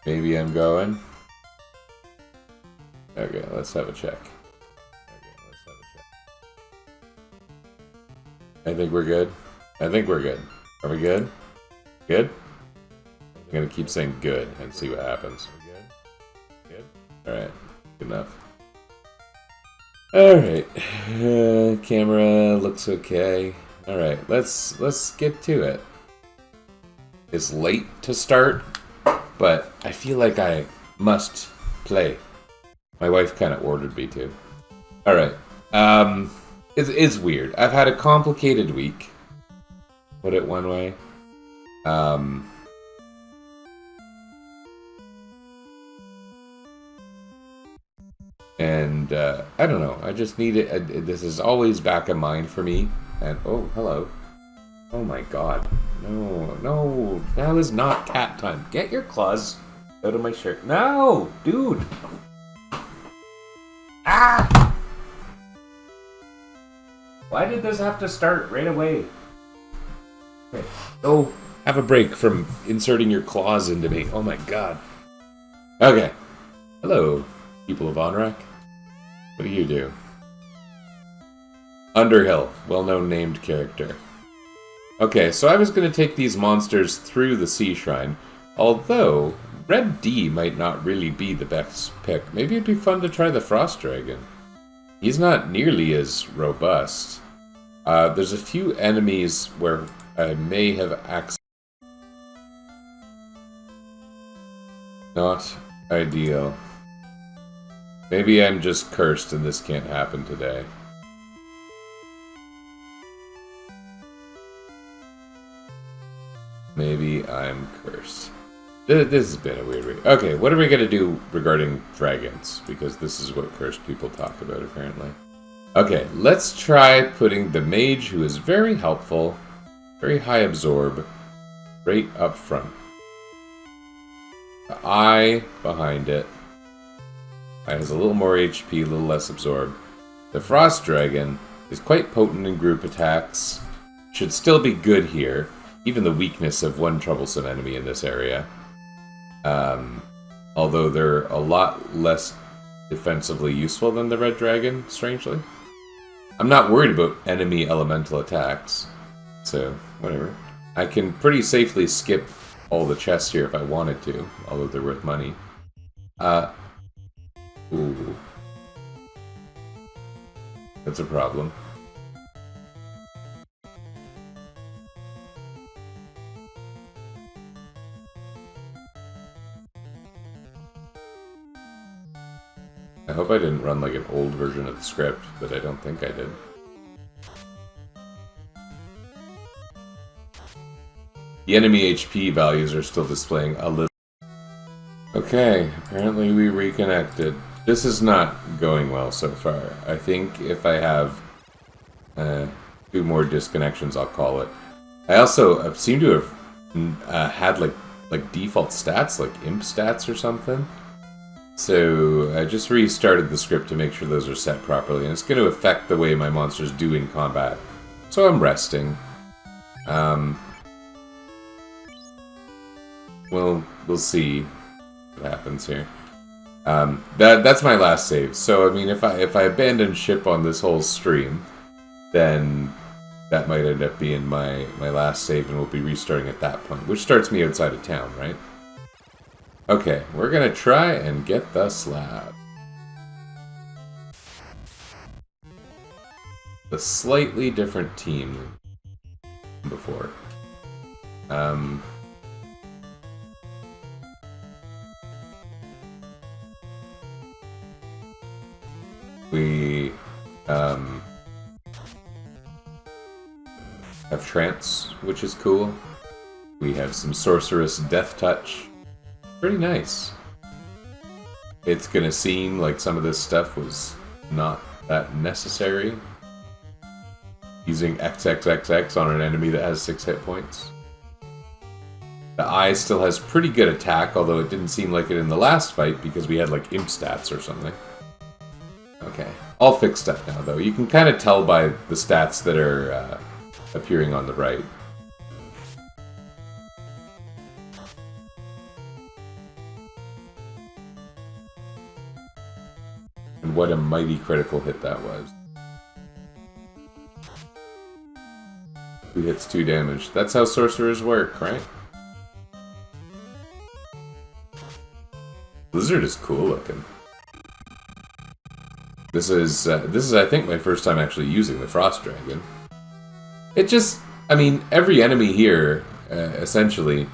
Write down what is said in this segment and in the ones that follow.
Maybe I'm going. Okay, let's have a check. I think we're good. I think we're good. Are we good? Good? I'm gonna keep saying good and see what happens. Are we good? Good? Alright. Good enough. Alright. Camera looks okay. Alright, let's get to it. It's late to start, but I feel like I must play. My wife kind of ordered me to. Alright. It's weird. I've had a complicated week. Put it one way. And I don't know. I just need it. This is always back of mind for me. And oh, hello. Oh my god. No, no. That is not cat time. Get your claws out of my shirt. No, dude. Ah! Why did this have to start right away? Okay. Oh, have a break from inserting your claws into me. Oh my god. Okay. Hello, people of Onrak. What do you do? Underhill, well-known named character. Okay, so I was going to take these monsters through the Sea Shrine, although Red D might not really be the best pick. Maybe it'd be fun to try the Frost Dragon. He's not nearly as robust. There's a few enemies where I may have access. Not ideal. Maybe I'm just cursed and this can't happen today. Maybe I'm cursed. This has been a weird week. Okay, what are we going to do regarding dragons? Because this is what cursed people talk about, apparently. Okay, let's try putting the mage, who is very helpful, very high absorb, right up front. The eye behind it. Eye has a little more HP, a little less absorb. The Frost Dragon is quite potent in group attacks. Should still be good here. Even the weakness of one troublesome enemy in this area. Although they're a lot less defensively useful than the Red Dragon, strangely. I'm not worried about enemy elemental attacks, so whatever. I can pretty safely skip all the chests here if I wanted to, although they're worth money. Ooh. That's a problem. I hope I didn't run like an old version of the script, but I don't think I did. The enemy HP values are still displaying a little. Okay, apparently we reconnected. This is not going well so far. I think if I have 2 more disconnections, I'll call it. I also seem to have had like default stats, like imp stats or something. So I just restarted the script to make sure those are set properly, and it's going to affect the way my monsters do in combat. So I'm resting. We'll see what happens here. That's my last save. So I mean, if I abandon ship on this whole stream, then that might end up being my last save, and we'll be restarting at that point, which starts me outside of town, right? Okay, we're gonna try and get the slab. A slightly different team than before. We have Trance, which is cool. We have some Sorceress Death Touch. Pretty nice. It's gonna seem like some of this stuff was not that necessary. Using XXXX on an enemy that has 6 hit points. The eye still has pretty good attack, although it didn't seem like it in the last fight because we had like imp stats or something. Okay, all fixed up now though. You can kind of tell by the stats that are appearing on the right. And what a mighty critical hit that was. 2 hits, 2 damage. That's how sorcerers work, right? Blizzard is cool looking. This is I think my first time actually using the Frost Dragon. It just, I mean, every enemy here essentially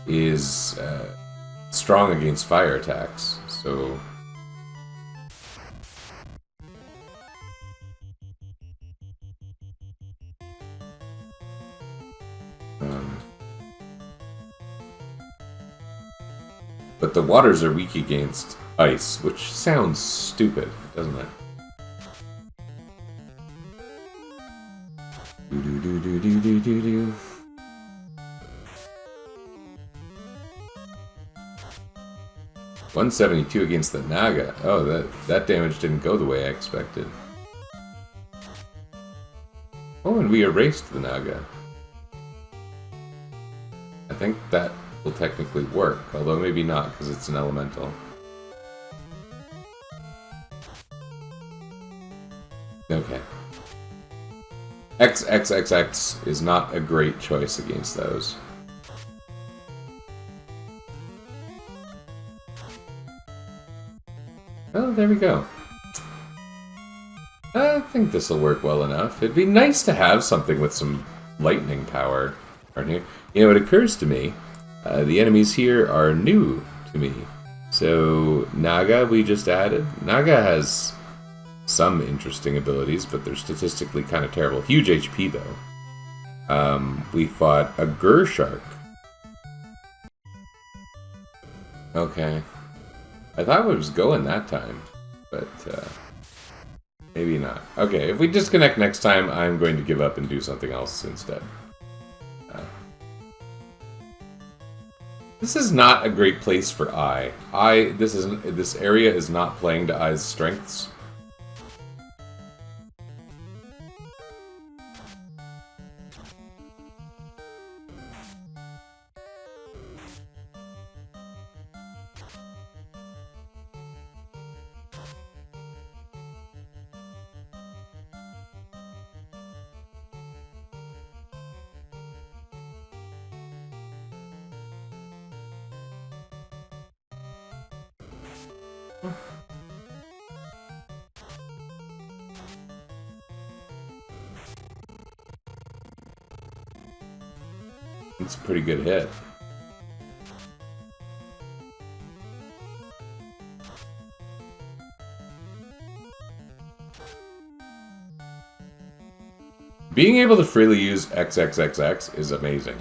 is strong against fire attacks. So but the waters are weak against ice, which sounds stupid, doesn't it? Do-do-do-do-do-do-do. 172 against the Naga. Oh, that damage didn't go the way I expected. Oh, and we erased the Naga. I think that will technically work, although maybe not because it's an elemental. Okay. XXXX is not a great choice against those. Oh, there we go. I think this will work well enough. It'd be nice to have something with some lightning power around here. You know, it occurs to me, the enemies here are new to me. So, Naga we just added. Naga has some interesting abilities, but they're statistically kind of terrible. Huge HP, though. We fought a Gur-Shark. Okay. I thought it was going that time, but maybe not. Okay, if we disconnect next time, I'm going to give up and do something else instead. This is not a great place for Ai. This area is not playing to Ai's strengths. It's a pretty good hit. Being able to freely use XXXX is amazing.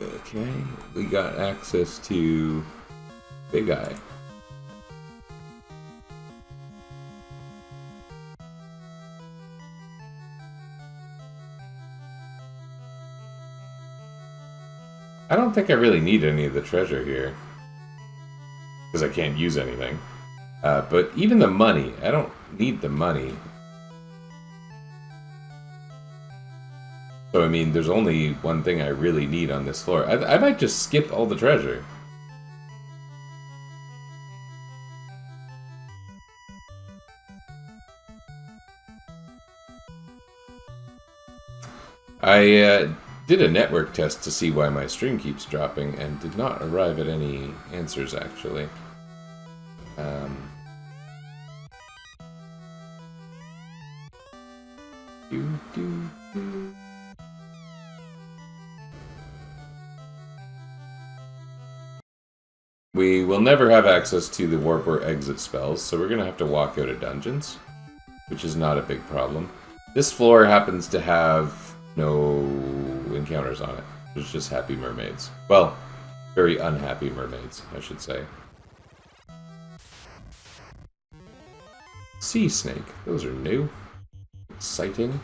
Okay, we got access to Big Eye. I don't think I really need any of the treasure here, because I can't use anything. But even the money, I don't need the money. So I mean, there's only one thing I really need on this floor. I might just skip all the treasure. I did a network test to see why my stream keeps dropping and did not arrive at any answers, actually. We will never have access to the warp or exit spells, so we're going to have to walk out of dungeons, which is not a big problem. This floor happens to have no encounters on it. There's just happy mermaids. Well, very unhappy mermaids, I should say. Sea snake. Those are new. Exciting.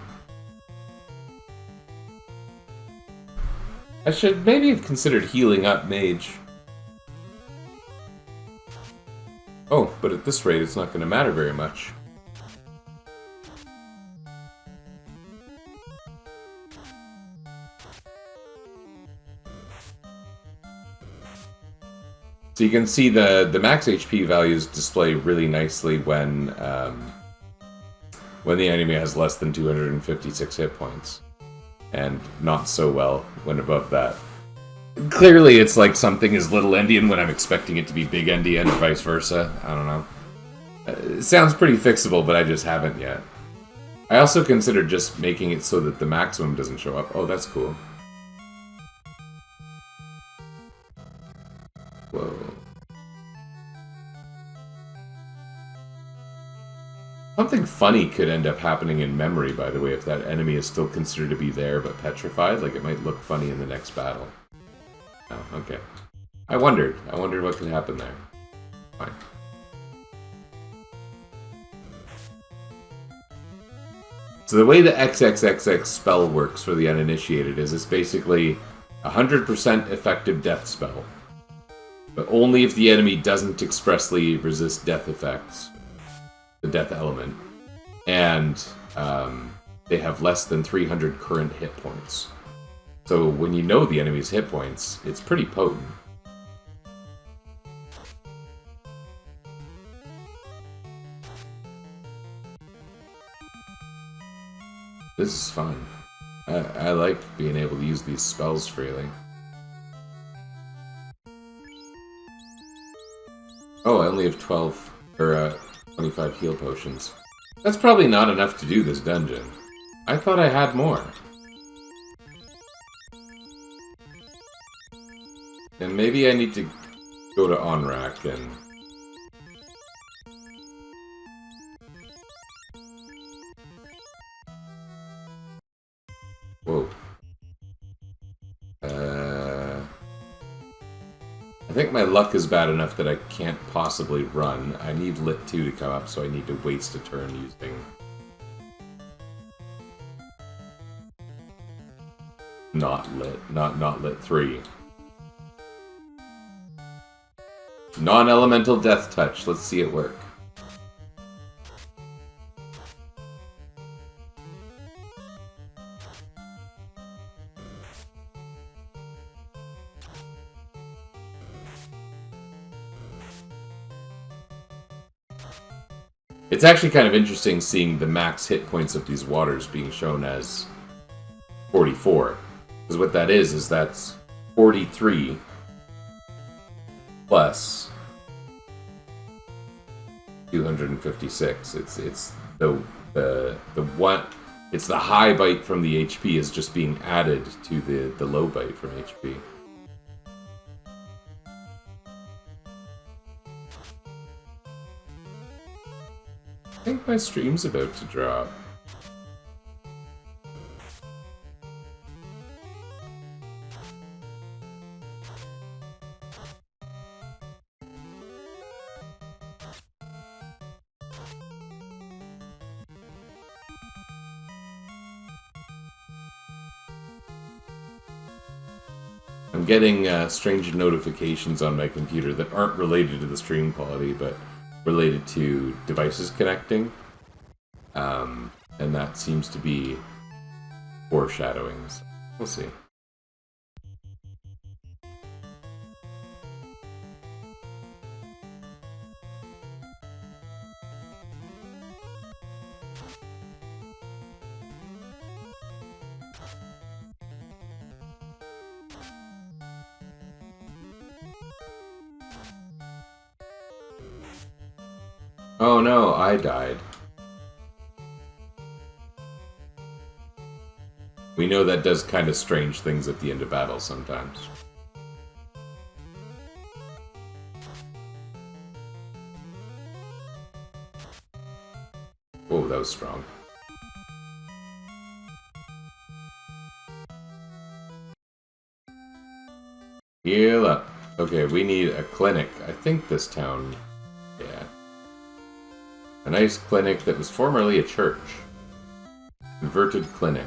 I should maybe have considered healing up Mage. Oh, but at this rate, it's not going to matter very much. So you can see the max HP values display really nicely when the enemy has less than 256 hit points, and not so well when above that. Clearly, it's like something is little endian when I'm expecting it to be big endian, or vice versa. I don't know. It sounds pretty fixable, but I just haven't yet. I also considered just making it so that the maximum doesn't show up. Oh, that's cool. Whoa. Something funny could end up happening in memory, by the way, if that enemy is still considered to be there but petrified. Like, it might look funny in the next battle. Oh, okay. I wondered what could happen there. Fine. So the way the XXXX spell works for the uninitiated is it's basically 100% effective death spell. But only if the enemy doesn't expressly resist death effects. The death element. And they have less than 300 current hit points. So when you know the enemy's hit points, it's pretty potent. This is fun. I like being able to use these spells freely. Oh, I only have 12, or 25 heal potions. That's probably not enough to do this dungeon. I thought I had more. And maybe I need to go to Onrak and... Whoa. I think my luck is bad enough that I can't possibly run. I need Lit 2 to come up, so I need to waste a turn using... Not Lit 3. Non-elemental death touch. Let's see it work. It's actually kind of interesting seeing the max hit points of these waters being shown as 44. Because what that is that's 43 plus 256. It's the one. It's the high bite from the HP is just being added to the low bite from HP. I think my stream's about to drop. I'm getting strange notifications on my computer that aren't related to the stream quality, but related to devices connecting. And that seems to be foreshadowing. So we'll see. Oh no, I died. We know that does kind of strange things at the end of battle sometimes. Oh, that was strong. Heal up. Okay, we need a clinic. I think this town... Yeah. A nice clinic that was formerly a church. Converted clinic.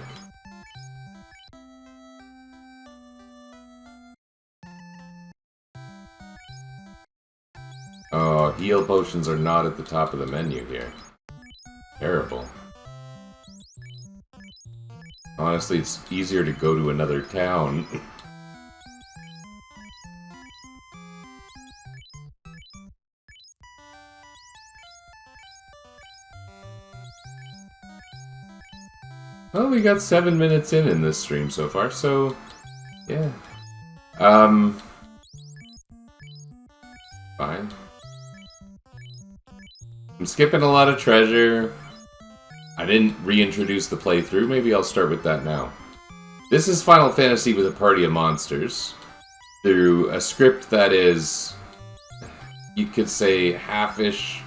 Oh, heal potions are not at the top of the menu here. Terrible. Honestly, it's easier to go to another town. Well, we got 7 minutes in this stream so far, so yeah. Fine. I'm skipping a lot of treasure. I didn't reintroduce the playthrough. Maybe I'll start with that now. This is Final Fantasy with a party of monsters through a script that is, you could say, half-ish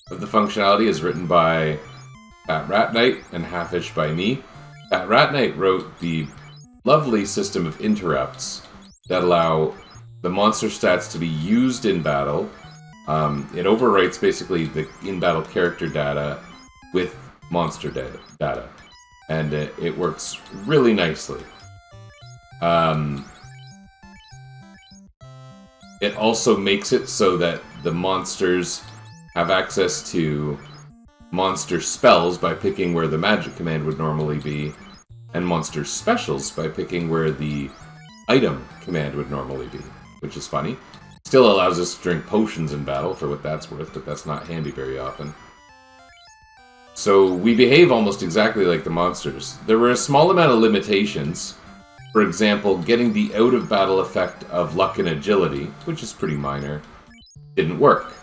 of the functionality is written by Pat Ratnight and half-ish by me. Pat Ratnight wrote the lovely system of interrupts that allow the monster stats to be used in battle. It overwrites basically the in-battle character data with monster data. And it works really nicely. It also makes it so that the monsters have access to monster spells by picking where the magic command would normally be, and monster specials by picking where the item command would normally be, which is funny. Still allows us to drink potions in battle for what that's worth, but that's not handy very often. So we behave almost exactly like the monsters. There were a small amount of limitations. For example, getting the out-of-battle effect of luck and agility, which is pretty minor, didn't work.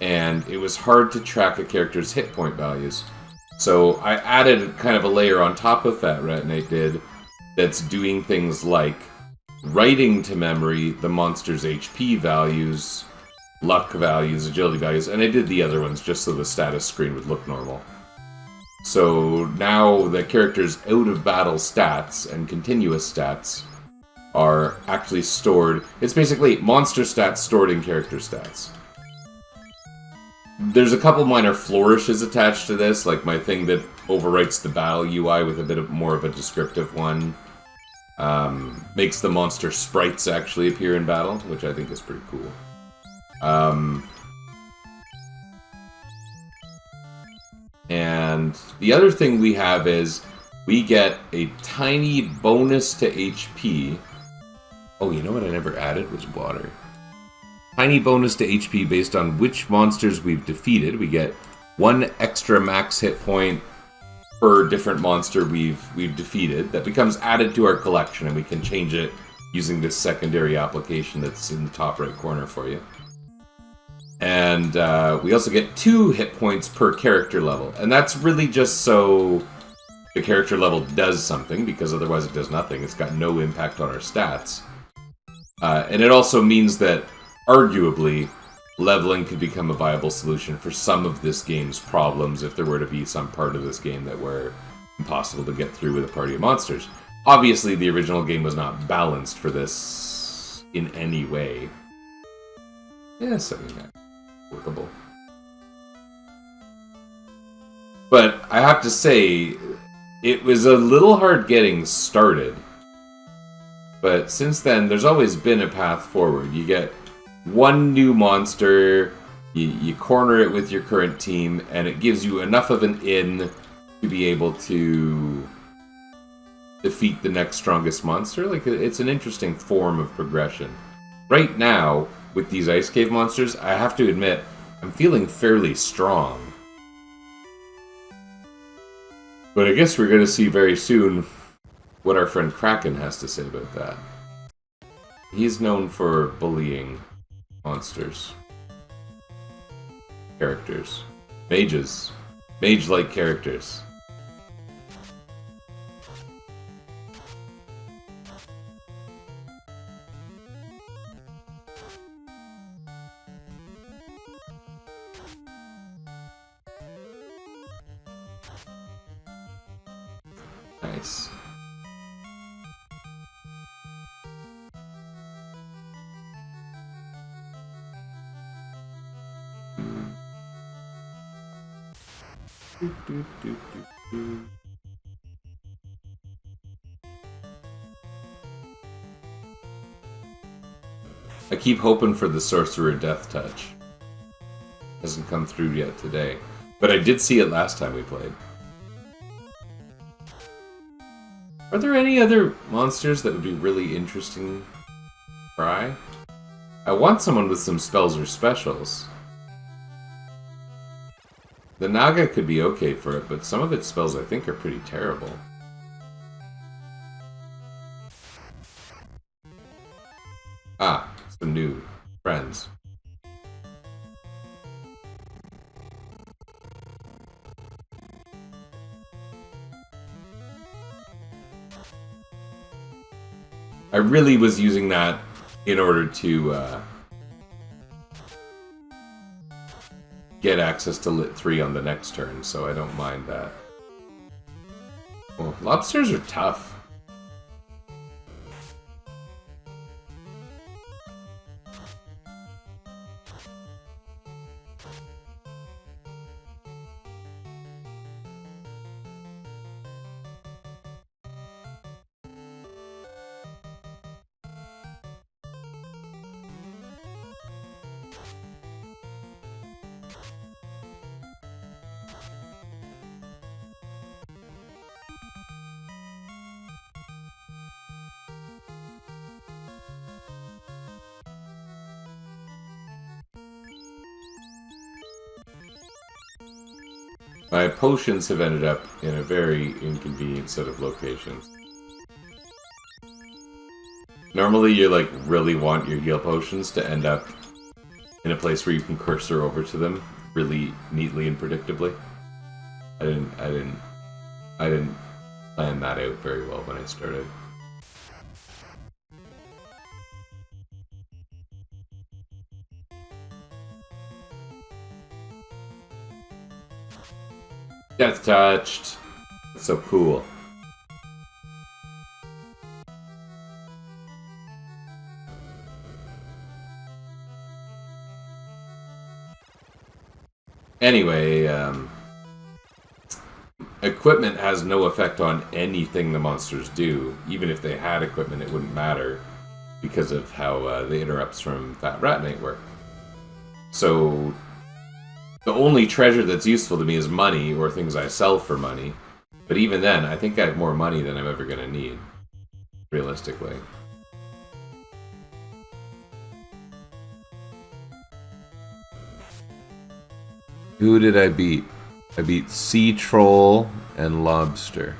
And it was hard to track a character's hit point values. So I added kind of a layer on top of that Ratnight did that's doing things like writing to memory the monster's HP values, luck values, agility values, and I did the other ones just so the status screen would look normal. So now the character's out-of-battle stats and continuous stats are actually stored. It's basically monster stats stored in character stats. There's a couple minor flourishes attached to this, like my thing that overwrites the battle UI with a bit of more of a descriptive one. Makes the monster sprites actually appear in battle, which I think is pretty cool. And the other thing we have is we get a tiny bonus to HP. Oh, you know what I never added was water. Tiny bonus to HP based on which monsters we've defeated. We get 1 extra max hit point per different monster we've defeated. That becomes added to our collection, and we can change it using this secondary application that's in the top right corner for you. And we also get 2 hit points per character level. And that's really just so the character level does something, because otherwise it does nothing. It's got no impact on our stats. And it also means that, arguably, leveling could become a viable solution for some of this game's problems if there were to be some part of this game that were impossible to get through with a party of monsters. Obviously, the original game was not balanced for this in any way. Yeah, something like that. Workable. But I have to say, it was a little hard getting started. But since then, there's always been a path forward. You get 1 new monster, you corner it with your current team, and it gives you enough of an in to be able to defeat the next strongest monster. Like, it's an interesting form of progression. Right now, with these Ice Cave monsters, I have to admit, I'm feeling fairly strong. But I guess we're going to see very soon what our friend Kraken has to say about that. He's known for bullying monsters. Characters. Mages. Mage-like characters. Nice. I keep hoping for the Sorcerer Death Touch. Hasn't come through yet today. But I did see it last time we played. Are there any other monsters that would be really interesting to try? I want someone with some spells or specials. The Naga could be okay for it, but some of its spells I think are pretty terrible. Ah, some new friends. I really was using that in order to get access to Lit 3 on the next turn, so I don't mind that. Well, lobsters are tough. My potions have ended up in a very inconvenient set of locations. Normally you like really want your heal potions to end up in a place where you can cursor over to them really neatly and predictably. I didn't plan that out very well when I started. Death touched. That's so cool. Anyway, equipment has no effect on anything the monsters do. Even if they had equipment, it wouldn't matter because of how the interrupts from Fat Rat Knight work. So the only treasure that's useful to me is money or things I sell for money. But even then, I think I have more money than I'm ever going to need, realistically. Who did I beat? I beat Sea Troll and Lobster.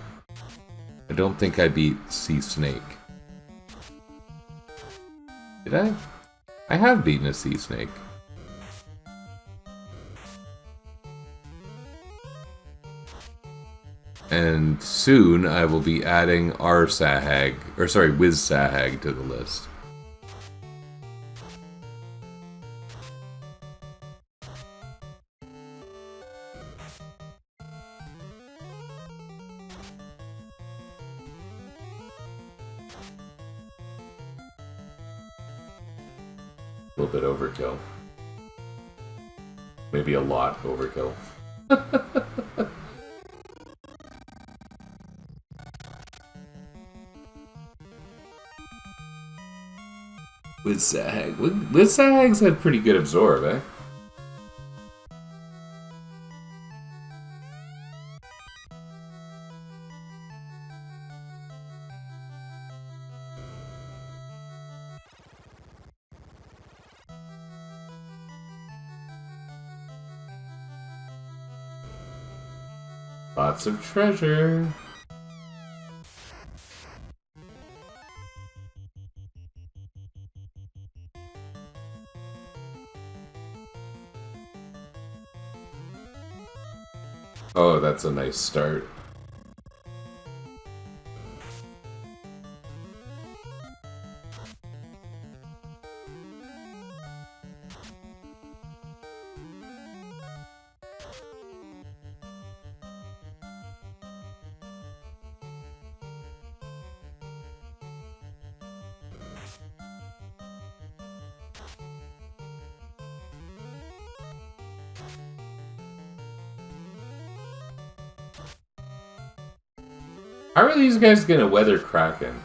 I don't think I beat Sea Snake. Did I? I have beaten a Sea Snake. And soon I will be adding our Sahag, or sorry, Wiz Sahag to the list. A little bit overkill. Maybe a lot overkill. With Sahag. With Sahags have pretty good absorb, eh? Lots of treasure. Oh, that's a nice start. How are these guys gonna weather Kraken?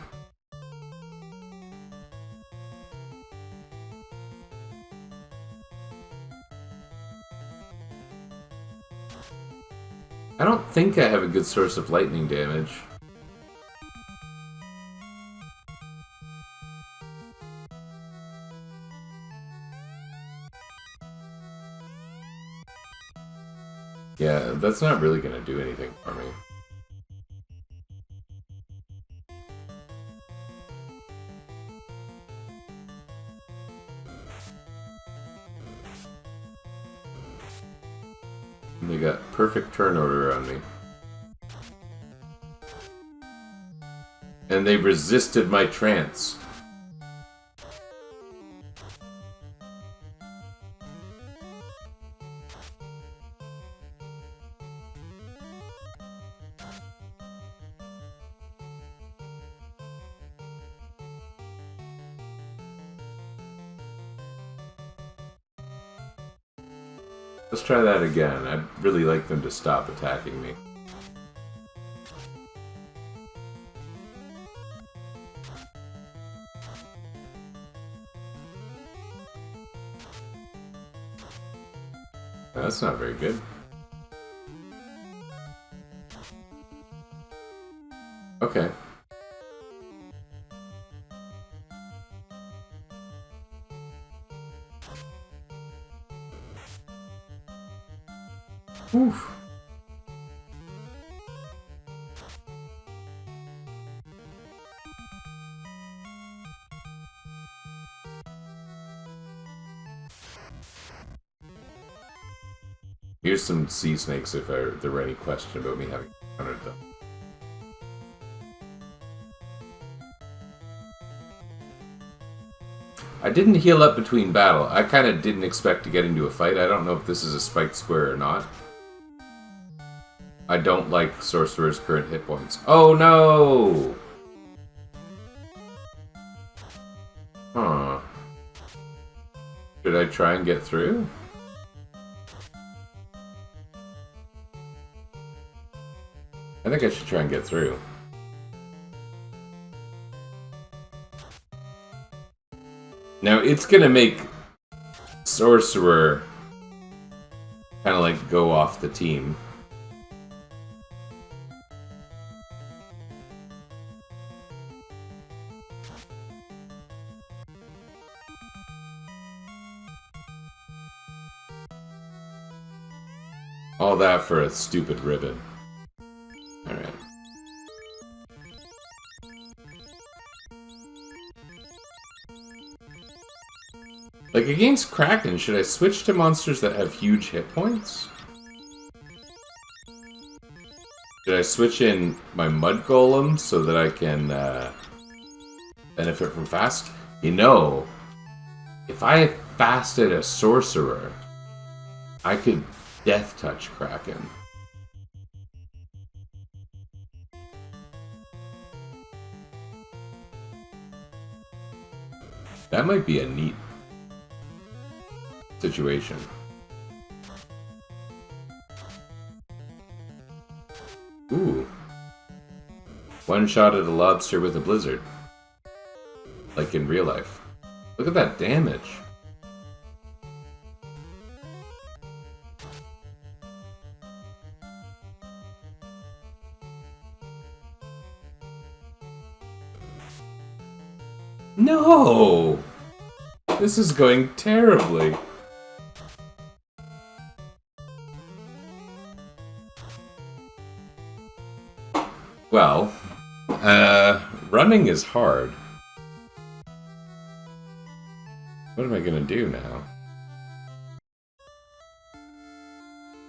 I don't think I have a good source of lightning damage. Yeah, Yeah, that's not really gonna do anything for me. They got perfect turn order on me. And they resisted my trance. Let's try that again. I'd really like them to stop attacking me. That's not very good. Okay. Oof. Here's some sea snakes if there were any question about me having encountered them. I didn't heal up between battle. I kind of didn't expect to get into a fight. I don't know if this is a spiked square or not. I don't like Sorcerer's current hit points. Oh no! Huh. Should I try and get through? I think I should try and get through. Now, it's gonna make Sorcerer kind of like go off the team. All that for a stupid ribbon. Alright. Like, against Kraken, should I switch to monsters that have huge hit points? Should I switch in my Mud Golem so that I can benefit from fast? You know, if I fasted a Sorcerer, I could Death Touch Kraken. That might be a neat situation. Ooh. One shot at a lobster with a blizzard. Like in real life. Look at that damage. No! This is going terribly. Well, running is hard. What am I gonna do now?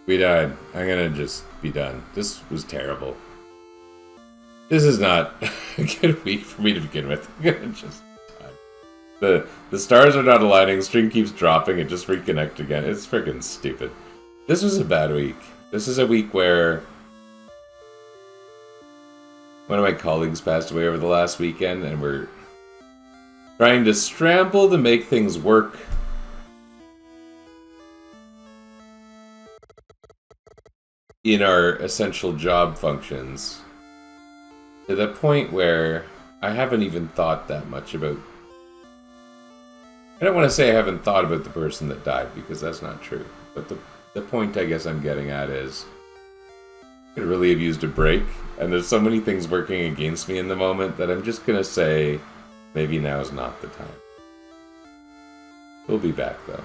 We died. I'm gonna just be done. This was terrible. This is not a good week for me to begin with. I'm gonna just die. The stars are not aligning, stream keeps dropping, it just reconnect again. It's freaking stupid. This was a bad week. This is a week where one of my colleagues passed away over the last weekend, and we're trying to scramble to make things work. In our essential job functions. To the point where I haven't even thought that much about... I don't want to say I haven't thought about the person that died, because that's not true. But the point I guess I'm getting at is... I could really have used a break, and there's so many things working against me in the moment that I'm just gonna say maybe now is not the time. We'll be back though.